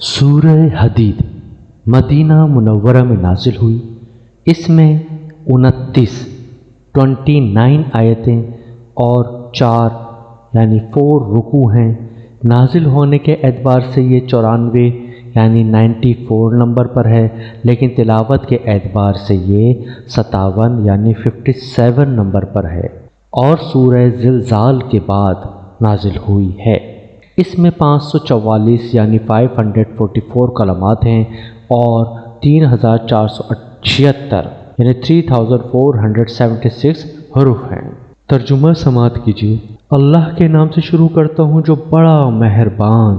سورہ حدید مدینہ منورہ میں نازل ہوئی۔ اس میں 29 آیتیں اور 4 رکوع ہیں۔ نازل ہونے کے اعتبار سے یہ 94 نمبر پر ہے، لیکن تلاوت کے اعتبار سے یہ 57 نمبر پر ہے، اور سورہ زلزال کے بعد نازل ہوئی ہے۔ اس میں 544 کلمات ہیں اور 3476 حروف ہیں۔ ترجمہ سماعت کیجیے۔ اللہ کے نام سے شروع کرتا ہوں جو بڑا مہربان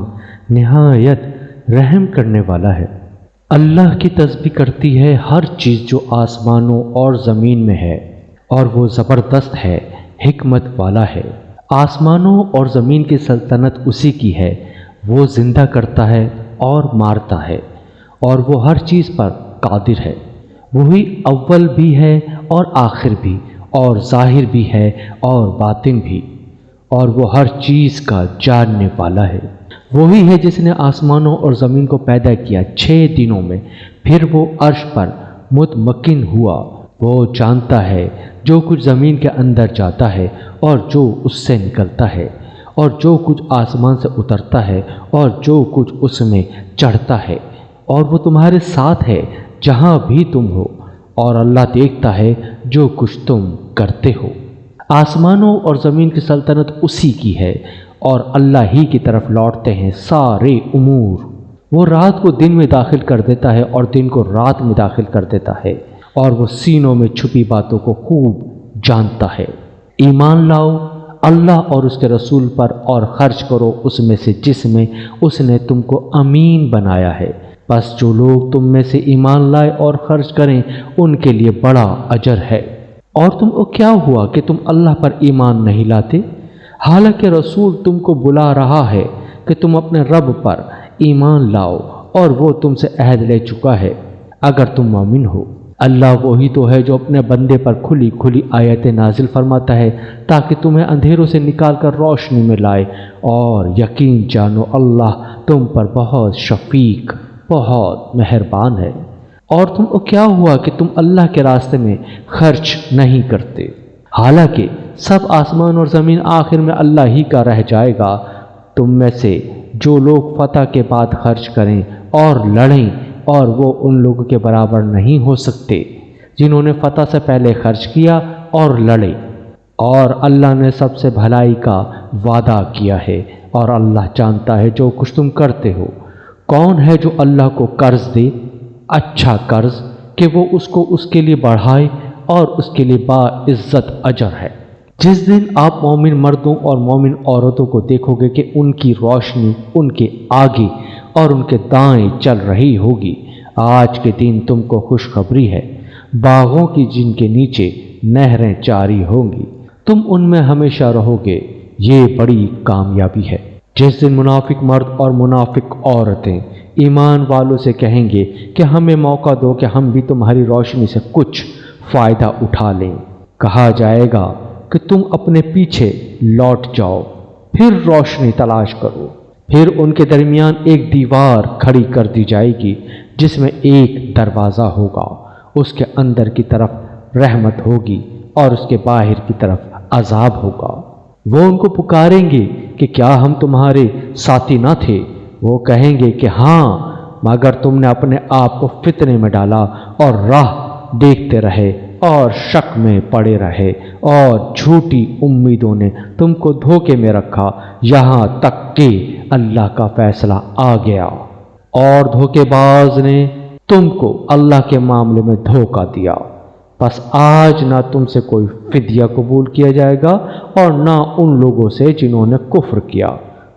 نہایت رحم کرنے والا ہے۔ اللہ کی تسبیح کرتی ہے ہر چیز جو آسمانوں اور زمین میں ہے، اور وہ زبردست ہے، حکمت والا ہے۔ آسمانوں اور زمین کی سلطنت اسی کی ہے، وہ زندہ کرتا ہے اور مارتا ہے، اور وہ ہر چیز پر قادر ہے۔ وہی اول بھی ہے اور آخر بھی، اور ظاہر بھی ہے اور باطن بھی، اور وہ ہر چیز کا جاننے والا ہے۔ وہی ہے جس نے آسمانوں اور زمین کو پیدا کیا 6 دنوں میں، پھر وہ عرش پر مطمئن ہوا۔ وہ جانتا ہے جو کچھ زمین کے اندر جاتا ہے اور جو اس سے نکلتا ہے، اور جو کچھ آسمان سے اترتا ہے اور جو کچھ اس میں چڑھتا ہے، اور وہ تمہارے ساتھ ہے جہاں بھی تم ہو، اور اللہ دیکھتا ہے جو کچھ تم کرتے ہو۔ آسمانوں اور زمین کی سلطنت اسی کی ہے، اور اللہ ہی کی طرف لوٹتے ہیں سارے امور۔ وہ رات کو دن میں داخل کر دیتا ہے اور دن کو رات میں داخل کر دیتا ہے، اور وہ سینوں میں چھپی باتوں کو خوب جانتا ہے۔ ایمان لاؤ اللہ اور اس کے رسول پر، اور خرچ کرو اس میں سے جس میں اس نے تم کو امین بنایا ہے۔ بس جو لوگ تم میں سے ایمان لائے اور خرچ کریں ان کے لیے بڑا اجر ہے۔ اور تم کو کیا ہوا کہ تم اللہ پر ایمان نہیں لاتے، حالانکہ رسول تم کو بلا رہا ہے کہ تم اپنے رب پر ایمان لاؤ، اور وہ تم سے عہد لے چکا ہے اگر تم مومن ہو۔ اللہ وہی تو ہے جو اپنے بندے پر کھلی کھلی آیتیں نازل فرماتا ہے تاکہ تمہیں اندھیروں سے نکال کر روشنی میں لائے، اور یقین جانو اللہ تم پر بہت شفیق، بہت مہربان ہے۔ اور تم کو کیا ہوا کہ تم اللہ کے راستے میں خرچ نہیں کرتے، حالانکہ سب آسمان اور زمین آخر میں اللہ ہی کا رہ جائے گا۔ تم میں سے جو لوگ فتح کے بعد خرچ کریں اور لڑیں، اور وہ ان لوگوں کے برابر نہیں ہو سکتے جنہوں نے فتح سے پہلے خرچ کیا اور لڑے، اور اللہ نے سب سے بھلائی کا وعدہ کیا ہے، اور اللہ جانتا ہے جو کچھ تم کرتے ہو۔ کون ہے جو اللہ کو قرض دے، اچھا قرض، کہ وہ اس کو اس کے لیے بڑھائے، اور اس کے لیے باعزت اجر ہے۔ جس دن آپ مومن مردوں اور مومن عورتوں کو دیکھو گے کہ ان کی روشنی ان کے آگے اور ان کے دائیں چل رہی ہوگی، آج کے دن تم کو خوشخبری ہے، باغوں کی جن کے نیچے نہریں جاری ہوں گی، تم ان میں ہمیشہ رہو گے، یہ بڑی کامیابی ہے۔ جس دن منافق مرد اور منافق عورتیں ایمان والوں سے کہیں گے کہ ہمیں موقع دو کہ ہم بھی تمہاری روشنی سے کچھ فائدہ اٹھا لیں، کہا جائے گا کہ تم اپنے پیچھے لوٹ جاؤ، پھر روشنی تلاش کرو۔ پھر ان کے درمیان ایک دیوار کھڑی کر دی جائے گی جس میں ایک دروازہ ہوگا، اس کے اندر کی طرف رحمت ہوگی اور اس کے باہر کی طرف عذاب ہوگا۔ وہ ان کو پکاریں گے کہ کیا ہم تمہارے ساتھی نہ تھے؟ وہ کہیں گے کہ ہاں، مگر تم نے اپنے آپ کو فتنے میں ڈالا اور راہ دیکھتے رہے اور شک میں پڑے رہے، اور جھوٹی امیدوں نے تم کو دھوکے میں رکھا یہاں تک کہ اللہ کا فیصلہ آ گیا، اور دھوکے باز نے تم کو اللہ کے معاملے میں دھوکہ دیا۔ بس آج نہ تم سے کوئی فدیہ قبول کیا جائے گا اور نہ ان لوگوں سے جنہوں نے کفر کیا۔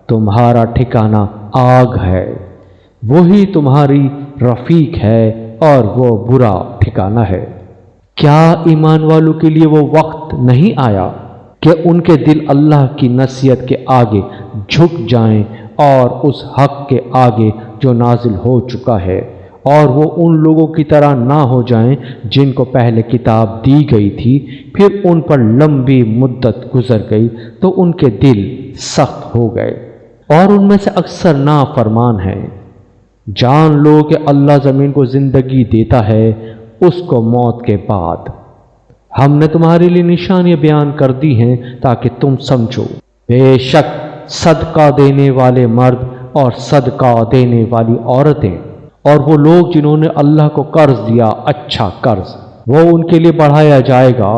تمہارا ٹھکانہ آگ ہے، وہی تمہاری رفیق ہے، اور وہ برا ٹھکانہ ہے۔ کیا ایمان والوں کے لیے وہ وقت نہیں آیا کہ ان کے دل اللہ کی نصیحت کے آگے جھک جائیں اور اس حق کے آگے جو نازل ہو چکا ہے، اور وہ ان لوگوں کی طرح نہ ہو جائیں جن کو پہلے کتاب دی گئی تھی، پھر ان پر لمبی مدت گزر گئی تو ان کے دل سخت ہو گئے، اور ان میں سے اکثر نافرمان ہیں۔ جان لو کہ اللہ زمین کو زندگی دیتا ہے اس کو موت کے بعد۔ ہم نے تمہارے لیے نشانیاں بیان کر دی ہیں تاکہ تم سمجھو۔ بے شک صدقہ دینے والے مرد اور صدقہ دینے والی عورتیں اور وہ لوگ جنہوں نے اللہ کو قرض دیا اچھا قرض، وہ ان کے لیے بڑھایا جائے گا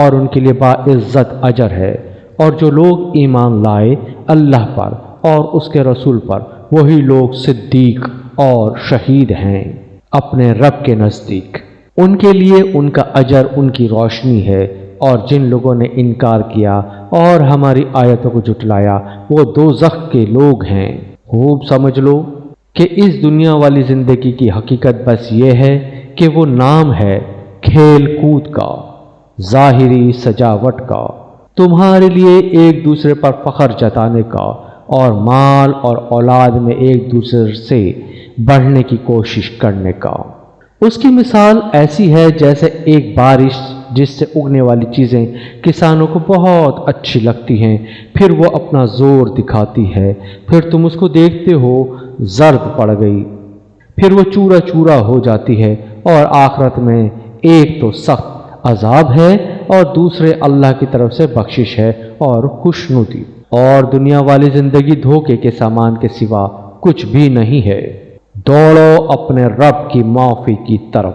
اور ان کے لیے باعزت اجر ہے۔ اور جو لوگ ایمان لائے اللہ پر اور اس کے رسول پر، وہی لوگ صدیق اور شہید ہیں اپنے رب کے نزدیک، ان کے لیے ان کا اجر ان کی روشنی ہے۔ اور جن لوگوں نے انکار کیا اور ہماری آیتوں کو جھٹلایا وہ دوزخ کے لوگ ہیں۔ خوب سمجھ لو کہ اس دنیا والی زندگی کی حقیقت بس یہ ہے کہ وہ نام ہے کھیل کود کا، ظاہری سجاوٹ کا، تمہارے لیے ایک دوسرے پر فخر جتانے کا اور مال اور اولاد میں ایک دوسرے سے بڑھنے کی کوشش کرنے کا۔ اس کی مثال ایسی ہے جیسے ایک بارش جس سے اگنے والی چیزیں کسانوں کو بہت اچھی لگتی ہیں، پھر وہ اپنا زور دکھاتی ہے، پھر تم اس کو دیکھتے ہو زرد پڑ گئی، پھر وہ چورا چورا ہو جاتی ہے، اور آخرت میں ایک تو سخت عذاب ہے اور دوسرے اللہ کی طرف سے بخشش ہے اور خوشنودی۔ اور دنیا والی زندگی دھوکے کے سامان کے سوا کچھ بھی نہیں ہے۔ دوڑو اپنے رب کی معافی کی طرف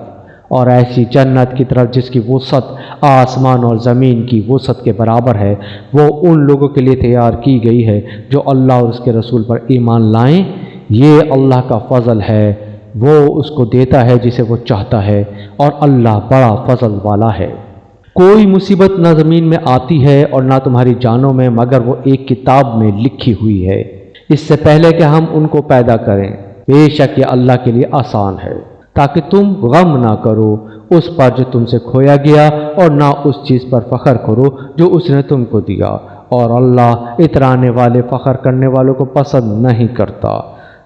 اور ایسی جنت کی طرف جس کی وسعت آسمان اور زمین کی وسعت کے برابر ہے، وہ ان لوگوں کے لیے تیار کی گئی ہے جو اللہ اور اس کے رسول پر ایمان لائیں۔ یہ اللہ کا فضل ہے، وہ اس کو دیتا ہے جسے وہ چاہتا ہے، اور اللہ بڑا فضل والا ہے۔ کوئی مصیبت نہ زمین میں آتی ہے اور نہ تمہاری جانوں میں مگر وہ ایک کتاب میں لکھی ہوئی ہے اس سے پہلے کہ ہم ان کو پیدا کریں۔ بے شک یہ اللہ کے لیے آسان ہے، تاکہ تم غم نہ کرو اس پر جو تم سے کھویا گیا اور نہ اس چیز پر فخر کرو جو اس نے تم کو دیا، اور اللہ اترانے والے فخر کرنے والوں کو پسند نہیں کرتا،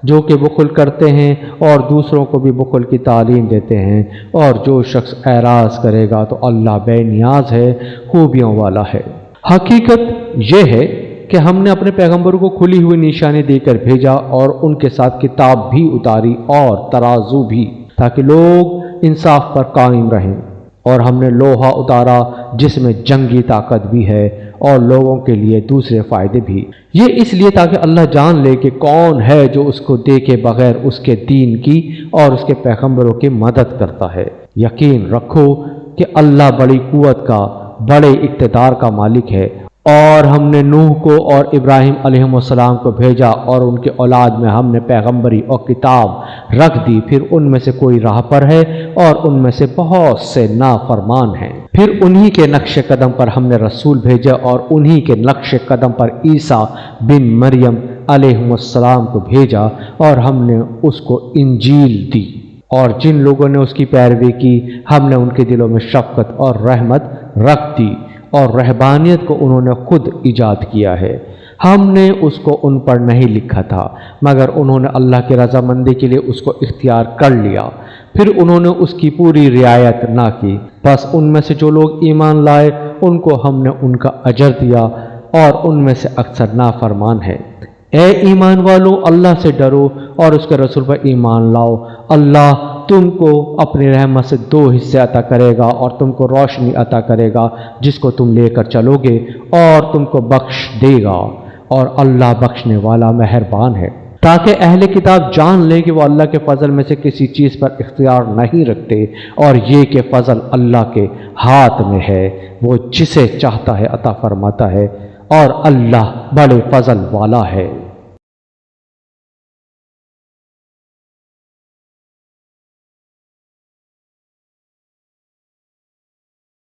جو کہ بخل کرتے ہیں اور دوسروں کو بھی بخل کی تعلیم دیتے ہیں۔ اور جو شخص اعراض کرے گا تو اللہ بے نیاز ہے، خوبیوں والا ہے۔ حقیقت یہ ہے کہ ہم نے اپنے پیغمبروں کو کھلی ہوئی نشانی دے کر بھیجا اور ان کے ساتھ کتاب بھی اتاری اور ترازو بھی، تاکہ لوگ انصاف پر قائم رہیں۔ اور ہم نے لوہا اتارا جس میں جنگی طاقت بھی ہے اور لوگوں کے لیے دوسرے فائدے بھی، یہ اس لیے تاکہ اللہ جان لے کہ کون ہے جو اس کو دیکھے بغیر اس کے دین کی اور اس کے پیغمبروں کی مدد کرتا ہے۔ یقین رکھو کہ اللہ بڑی قوت کا، بڑے اقتدار کا مالک ہے۔ اور ہم نے نوح کو اور ابراہیم علیہ السلام کو بھیجا اور ان کے اولاد میں ہم نے پیغمبری اور کتاب رکھ دی، پھر ان میں سے کوئی راہ پر ہے اور ان میں سے بہت سے نافرمان ہیں۔ پھر انہی کے نقش قدم پر ہم نے رسول بھیجا اور انہی کے نقش قدم پر عیسیٰ بن مریم علیہ السلام کو بھیجا، اور ہم نے اس کو انجیل دی۔ اور جن لوگوں نے اس کی پیروی کی ہم نے ان کے دلوں میں شفقت اور رحمت رکھ دی، اور رہبانیت کو انہوں نے خود ایجاد کیا ہے۔ ہم نے اس کو ان پر نہیں لکھا تھا مگر انہوں نے اللہ کی رضامندی کے لیے اس کو اختیار کر لیا، پھر انہوں نے اس کی پوری رعایت نہ کی، بس ان میں سے جو لوگ ایمان لائے ان کو ہم نے ان کا اجر دیا، اور ان میں سے اکثر نافرمان ہے۔ اے ایمان والو، اللہ سے ڈرو اور اس کے رسول پر ایمان لاؤ۔ اللہ تم کو اپنی رحمت سے 2 حصے عطا کرے گا اور تم کو روشنی عطا کرے گا جس کو تم لے کر چلو گے، اور تم کو بخش دے گا، اور اللہ بخشنے والا مہربان ہے، تاکہ اہل کتاب جان لے کہ وہ اللہ کے فضل میں سے کسی چیز پر اختیار نہیں رکھتے، اور یہ کہ فضل اللہ کے ہاتھ میں ہے، وہ جسے چاہتا ہے عطا فرماتا ہے، اور اللہ بڑے فضل والا ہے۔